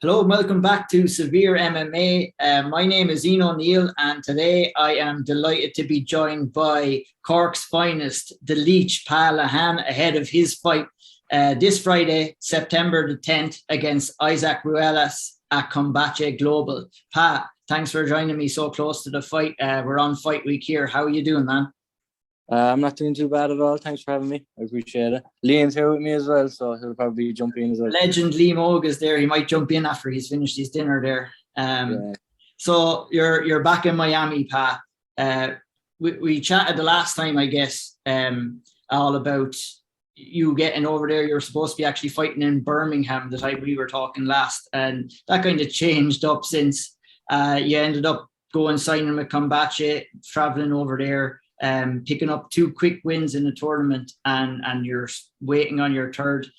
Hello, welcome back to Severe MMA. My name is Ian O'Neill, and today I am delighted to be joined by Cork's finest, the Leech, Pa Lehane, ahead of his fight this Friday, September the 10th, against Isaac Ruelas at Combate Global. Pa, thanks for joining me so close to the fight. We're on fight week here. How are you doing, man? I'm not doing too bad at all. Thanks for having me. I appreciate it. Lehane's here with me as well, so he'll probably jump in as well. Legend Liam Og is there. He might jump in after he's finished his dinner there. Yeah. So you're back in Miami, Pa. We chatted the last time, I guess, all about you getting over there. You're supposed to be actually fighting in Birmingham the time we were talking last, and that kind of changed up since you ended up going signing with Combate, traveling over there, picking up 2 quick wins in the tournament, and you're waiting on your third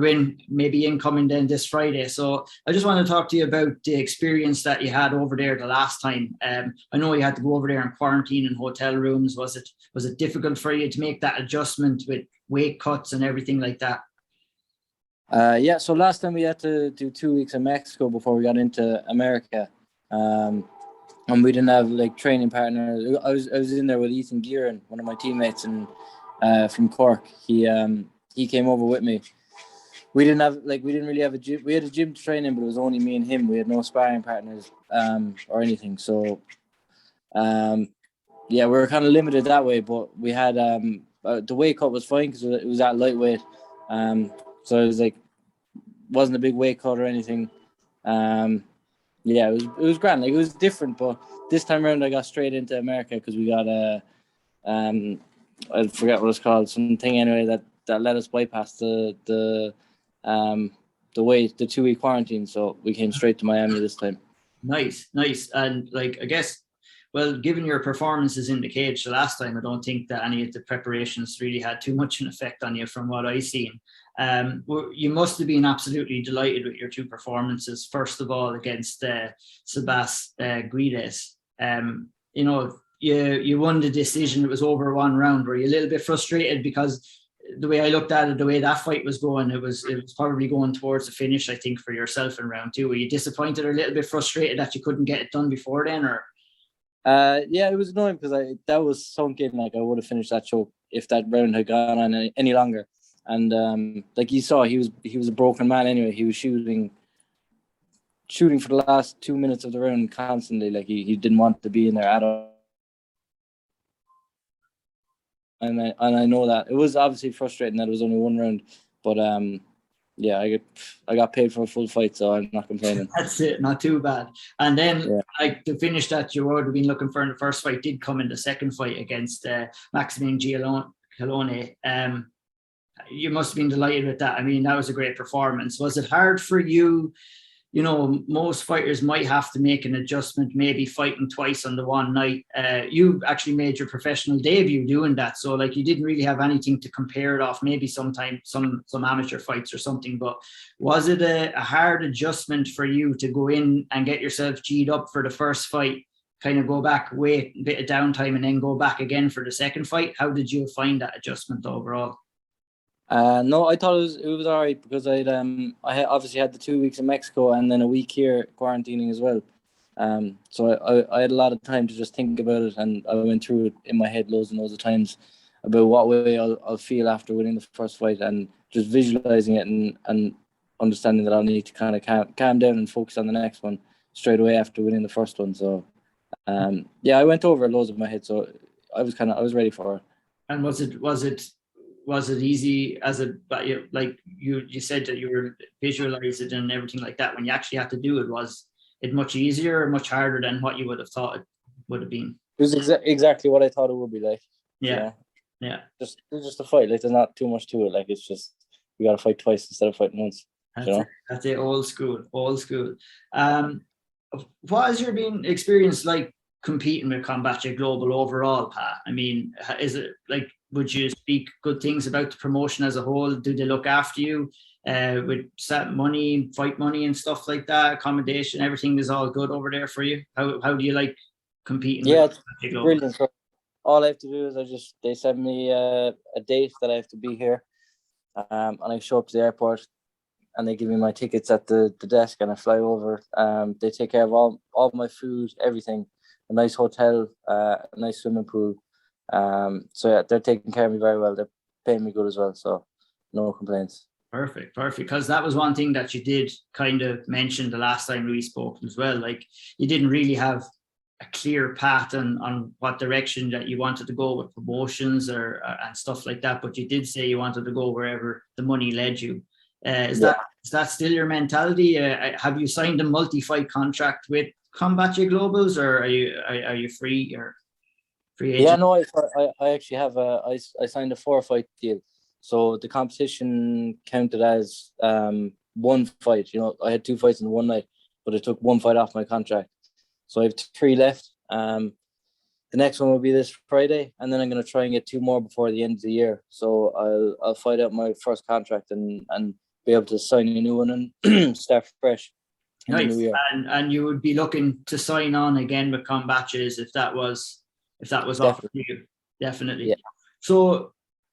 win, maybe incoming then this Friday. So I just want to talk to you about the experience that you had over there the last time. I know you had to go over there in quarantine in hotel rooms. Was it difficult for you to make that adjustment with weight cuts and everything like that? Yeah, so last time we had to do 2 weeks in Mexico before we got into America. And we didn't have like training partners. I was in there with Ethan Gearan, one of my teammates, and from Cork. He came over with me. We didn't really have a gym. We had a gym to train in, but it was only me and him. We had no sparring partners or anything. So yeah, we were kind of limited that way. But we had the weight cut was fine because it was at lightweight. So it was like wasn't a big weight cut or anything. Yeah, it was grand. Like, it was different, but this time around I got straight into America because we got I forget what it's called, something anyway that let us bypass the 2-week quarantine. So we came straight to Miami this time. Nice. And like, I guess, well, given your performances in the cage the last time, I don't think that any of the preparations really had too much an effect on you from what I've seen. You must have been absolutely delighted with your 2 performances. First of all, against Sebas Guides. You won the decision. It was over 1 round. Were you a little bit frustrated? Because the way I looked at it, the way that fight was going, it was probably going towards the finish, I think, for yourself in round 2. Were you disappointed or a little bit frustrated that you couldn't get it done before then? Or yeah, it was annoying because that was sunk in. Like, I would have finished that choke if that round had gone on any longer. And like you saw, he was a broken man anyway. He was shooting for the last 2 minutes of the round constantly. Like, he didn't want to be in there at all. And I know that it was obviously frustrating that it was only 1 round, but yeah, I got paid for a full fight, so I'm not complaining. That's it, not too bad. And then, like, the finish that you would have been looking for in the first fight did come in the second fight against Maximilian Gialone. You must have been delighted with that. I mean, that was a great performance. Was it hard for you? You know, most fighters might have to make an adjustment, maybe fighting twice on the one night. You actually made your professional debut doing that. So, like, you didn't really have anything to compare it off, maybe sometime some amateur fights or something. But was it a hard adjustment for you to go in and get yourself G'd up for the first fight, kind of go back, wait a bit of downtime, and then go back again for the second fight? How did you find that adjustment overall? No, I thought it was all right because I obviously had the 2 weeks in Mexico and then a week here quarantining as well. So I had a lot of time to just think about it, and I went through it in my head loads and loads of times about what way I'll feel after winning the first fight, and just visualizing it and understanding that I'll need to kind of calm down and focus on the next one straight away after winning the first one. So yeah, I went over loads of my head, so I was ready for it. And was it easy you said that you were visualizing it and everything like that? When you actually had to do it, was it much easier or much harder than what you would have thought it would have been? It was exactly what I thought it would be like. Yeah. It's just a fight. Like, there's not too much to it. Like, it's just we got to fight twice instead of fighting once. That's it. Old school. What has your experience like competing with Combate Global overall, Pat? I mean, is it like, would you speak good things about the promotion as a whole? Do they look after you with set money, fight money and stuff like that, accommodation, everything is all good over there for you? How do you like competing? Yeah, it's brilliant. So all I have to do is they send me a date that I have to be here, and I show up to the airport, and they give me my tickets at the desk, and I fly over. They take care of all my food, everything, a nice hotel, a nice swimming pool. So yeah, they're taking care of me very well. They're paying me good as well, so no complaints. Perfect. Because that was one thing that you did kind of mention the last time we spoke as well. Like, you didn't really have a clear path on what direction that you wanted to go with promotions or and stuff like that, but you did say you wanted to go wherever the money led you. Is that still your mentality? Have you signed a multi-fight contract with Combate Globals, or are you free or free agent? Yeah, no, I actually have I signed a 4-fight deal. So the competition counted as one fight. You know, I had 2 fights in one night, but it took 1 fight off my contract. So I have 3 left. The next one will be this Friday, and then I'm going to try and get 2 more before the end of the year. So I'll fight out my first contract and be able to sign a new one and start fresh in the new year. And you would be looking to sign on again with Combates if that was offered to you. Definitely. Yeah. So,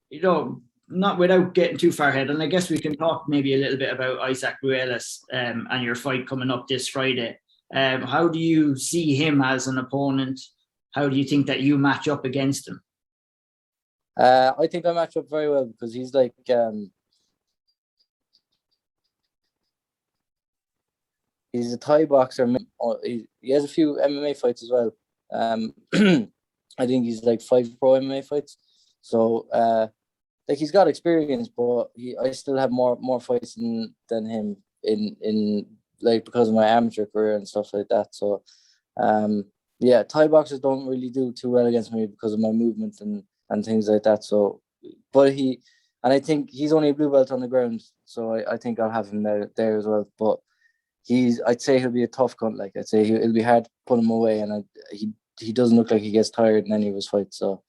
you know, not without getting too far ahead, and I guess we can talk maybe a little bit about Isaac Ruelas and your fight coming up this Friday. How do you see him as an opponent? How do you think that you match up against him? I think I match up very well because he's like he's a Thai boxer. He has a few MMA fights as well. I think he's like 5 pro MMA fights. So like, he's got experience, but I still have more fights than him in like, because of my amateur career and stuff like that. So yeah, Thai boxers don't really do too well against me because of my movement and things like that. So, but I think he's only a blue belt on the ground, so I think I'll have him there as well. But I'd say he'll be a tough cunt. Like, I'd say it'll be hard to put him away, and he doesn't look like he gets tired in any of his fights. So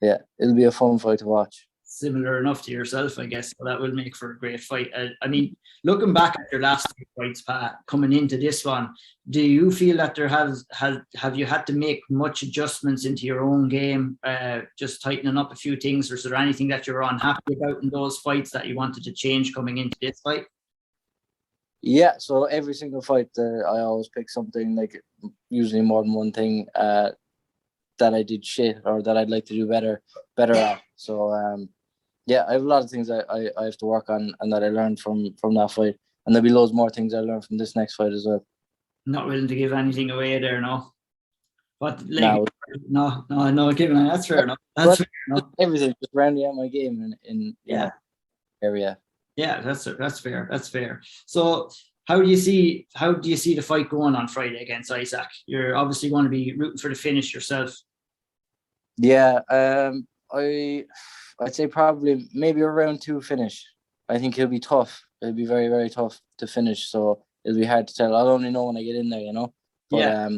yeah, it'll be a fun fight to watch. Similar enough to yourself, I guess. So that will make for a great fight. I mean, looking back at your last 2 fights, Pat, coming into this one, do you feel that there have you had to make much adjustments into your own game, just tightening up a few things, or is there anything that you're unhappy about in those fights that you wanted to change coming into this fight? Yeah, so every single fight, I always pick something, like usually more than one thing that I did shit or that I'd like to do better at. So yeah, I have a lot of things I have to work on and that I learned from that fight. And there'll be loads more things I learned from this next fight as well. Not willing to give anything away there, no? But like, no, giving that's fair enough. That's fair enough. Everything, just rounding out my game in area. Yeah, that's fair. That's fair. So how do you see the fight going on Friday against Isaac? You're obviously going to be rooting for the finish yourself. Yeah, I'd say probably maybe a round 2 finish. I think he'll be tough. It'll be very, very tough to finish. So it'll be hard to tell. I'll only know when I get in there, you know. But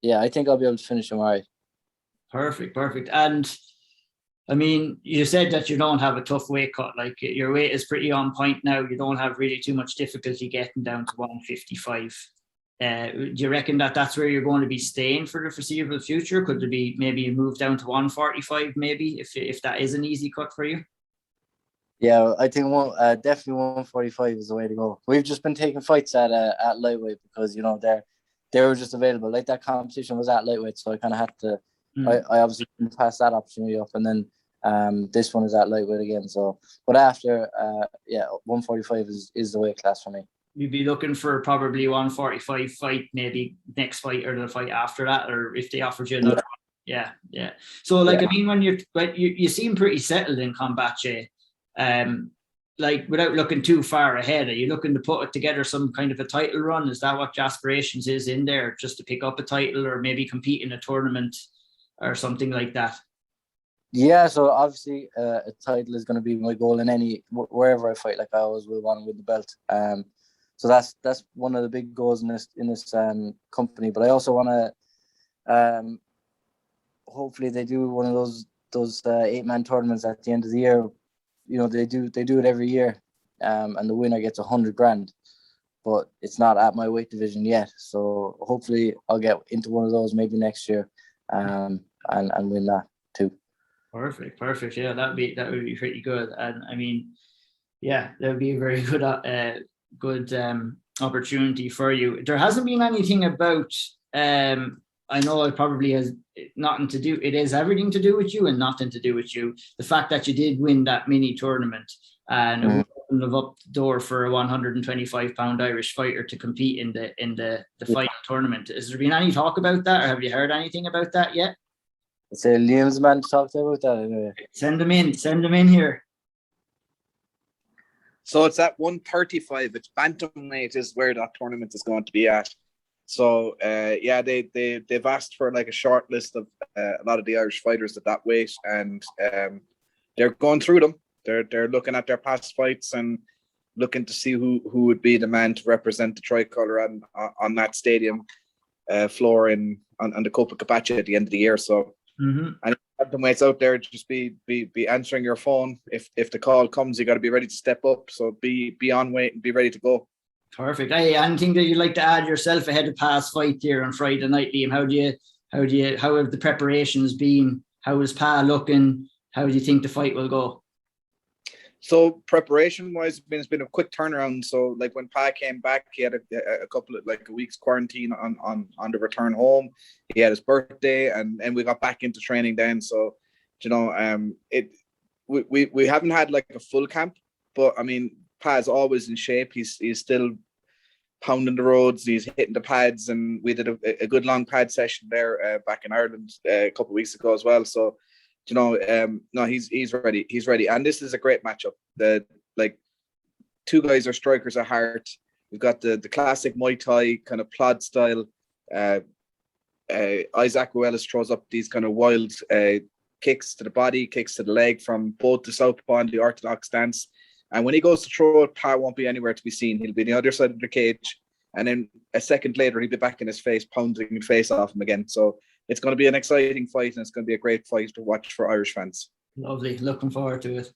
yeah, I think I'll be able to finish him all right. Perfect. And I mean, you said that you don't have a tough weight cut. Like, your weight is pretty on point now. You don't have really too much difficulty getting down to 155. Do you reckon that that's where you're going to be staying for the foreseeable future? Could there be maybe a move down to 145, maybe, if that is an easy cut for you? Yeah, I think definitely 145 is the way to go. We've just been taking fights at lightweight because, you know, they were just available. Like, that competition was at lightweight, so I kind of had to. I obviously couldn't pass that opportunity up, and then this one is at lightweight again. So, but after 145 is the weight class for me. You'd be looking for probably 145 fight, maybe next fight or the fight after that, or if they offered you another one. Yeah. So, like, I mean, when you seem pretty settled in Combate, like, without looking too far ahead, are you looking to put together some kind of a title run? Is that what your aspirations is in there, just to pick up a title or maybe compete in a tournament or something like that? Yeah, so obviously a title is going to be my goal in wherever I fight. Like, I always will want to win the belt. So that's one of the big goals in this company. But I also want to hopefully they do one of those 8-man tournaments at the end of the year. You know, they do it every year, and the winner gets $100,000. But it's not at my weight division yet. So hopefully I'll get into one of those maybe next year, and win that too. Perfect. Yeah, that would be pretty good. And I mean, yeah, that would be a very good opportunity for you. There hasn't been anything about. I know it probably has nothing to do. It has everything to do with you and nothing to do with you. The fact that you did win that mini tournament and it opened up the door for a 125-pound Irish fighter to compete in the final tournament. Has there been any talk about that, or have you heard anything about that yet? I'd say Liam's man to talk to about that anyway. Send them in here. So it's at 135. It's bantamweight is where that tournament is going to be at. So they've asked for like a short list of a lot of the Irish fighters at that weight, and they're going through them. They're looking at their past fights and looking to see who would be the man to represent the tricolour on that stadium floor on the Combate at the end of the year. So and bantamweight's out there, just be answering your phone. If the call comes, you got to be ready to step up. So be on weight and be ready to go. Perfect. Hey, anything that you'd like to add yourself ahead of Pa's fight here on Friday night, Liam? How have the preparations been? How is Pa looking? How do you think the fight will go? So preparation-wise, it's been a quick turnaround. So like when Pa came back, he had a couple of like a week's quarantine on the return home. He had his birthday, and we got back into training then. So we haven't had like a full camp, but I mean, Pa's always in shape. He's still pounding the roads. He's hitting the pads, and we did a good long pad session there back in Ireland a couple of weeks ago as well. So, no, he's ready. He's ready, and this is a great matchup. The like two guys are strikers at heart. We've got the classic Muay Thai kind of plod style. Isaac Ruelas throws up these kind of wild kicks to the body, kicks to the leg from both the southpaw and the orthodox stance. And when he goes to throw it, Pa won't be anywhere to be seen. He'll be on the other side of the cage. And then a second later, he'll be back in his face, pounding the face off him again. So it's going to be an exciting fight, and it's going to be a great fight to watch for Irish fans. Lovely. Looking forward to it.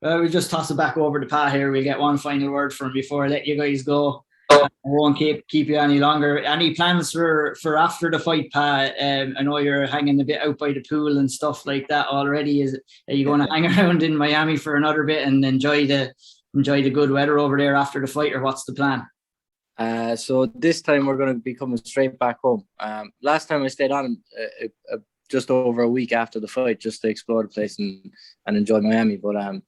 Well, we'll just toss it back over to Pa here. We'll get one final word from him before I let you guys go. I won't keep you any longer. Any plans for after the fight, Pa? I know you're hanging a bit out by the pool and stuff like that already. Are you going to hang around in Miami for another bit and enjoy the good weather over there after the fight, or what's the plan? So this time we're going to be coming straight back home. Last time I stayed on just over a week after the fight, just to explore the place and enjoy Miami. But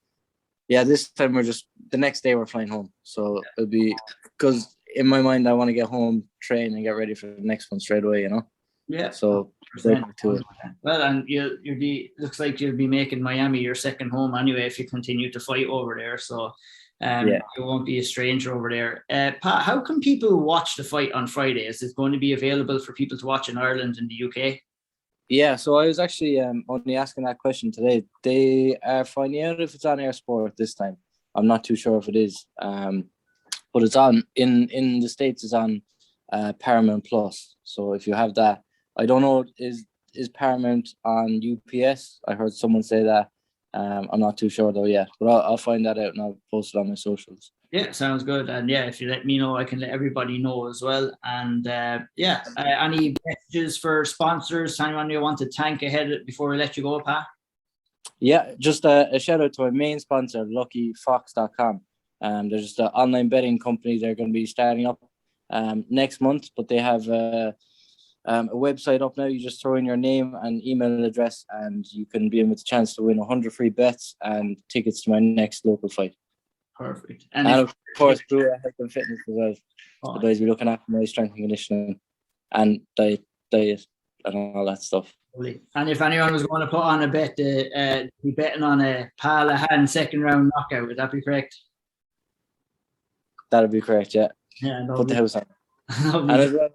this time the next day we're flying home. So it'll be, because in my mind I want to get home, train, and get ready for the next one straight away. Yeah. So well, and looks like you'll be making Miami your second home anyway if you continue to fight over there. So you won't be a stranger over there. Pat, how can people watch the fight on Friday? Is it going to be available for people to watch in Ireland and the UK? Yeah, so I was actually only asking that question today. They are finding out if it's on Air Sport this time. I'm not too sure if it is. But it's on in the States. It's on Paramount Plus. So if you have that, I don't know, is Paramount on UPS? I heard someone say that. I'm not too sure though yet, but I'll find that out and I'll post it on my socials. Yeah, sounds good. And if you let me know, I can let everybody know as well. And any messages for sponsors? Anyone you want to thank ahead before we let you go, Pat? Yeah, just a shout out to our main sponsor, LuckyFox.com. They're just an online betting company. They're going to be starting up next month, but they have a website up now. You just throw in your name and email address, and you can be in with a chance to win 100 free bets and tickets to my next local fight. Perfect. And of course, Blue Health and Fitness as well. The guys be looking after my strength and conditioning and diet and all that stuff. And if anyone was going to put on a bet, be betting on a Lehane second round knockout, would that be correct? That'd be correct, yeah. Yeah, put the house on. And as well,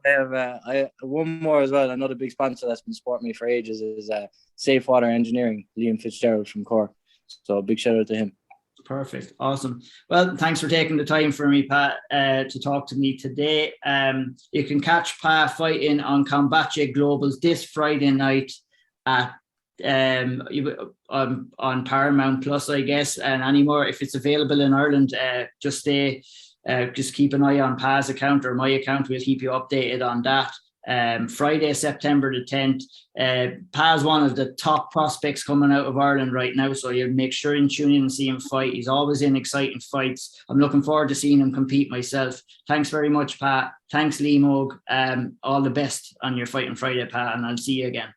I have one more as well. Another big sponsor that's been supporting me for ages is Safe Water Engineering, Liam Fitzgerald from Cork. So a big shout out to him. Perfect. Awesome. Well, thanks for taking the time for me, Pat, to talk to me today. You can catch Pat fighting on Combate Globals this Friday night at on Paramount Plus, I guess, and anymore if it's available in Ireland. Just keep an eye on Pa's account or my account. We'll keep you updated on that. Friday, September the 10th. Pa's one of the top prospects coming out of Ireland right now, so you make sure you tune in and see him fight. He's always in exciting fights. I'm looking forward to seeing him compete myself. Thanks very much, Pat. Thanks, Lehane. All the best on your fight on Friday, Pat, and I'll see you again.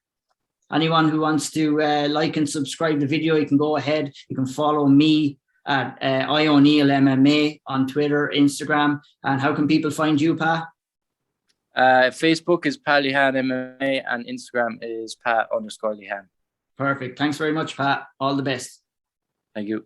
Anyone who wants to like and subscribe the video, you can go ahead. You can follow me at O'Neill MMA on Twitter, Instagram. And how can people find you, Pat? Facebook is Pat Lehane MMA and Instagram is Pat_Lehane. Perfect. Thanks very much, Pat. All the best. Thank you.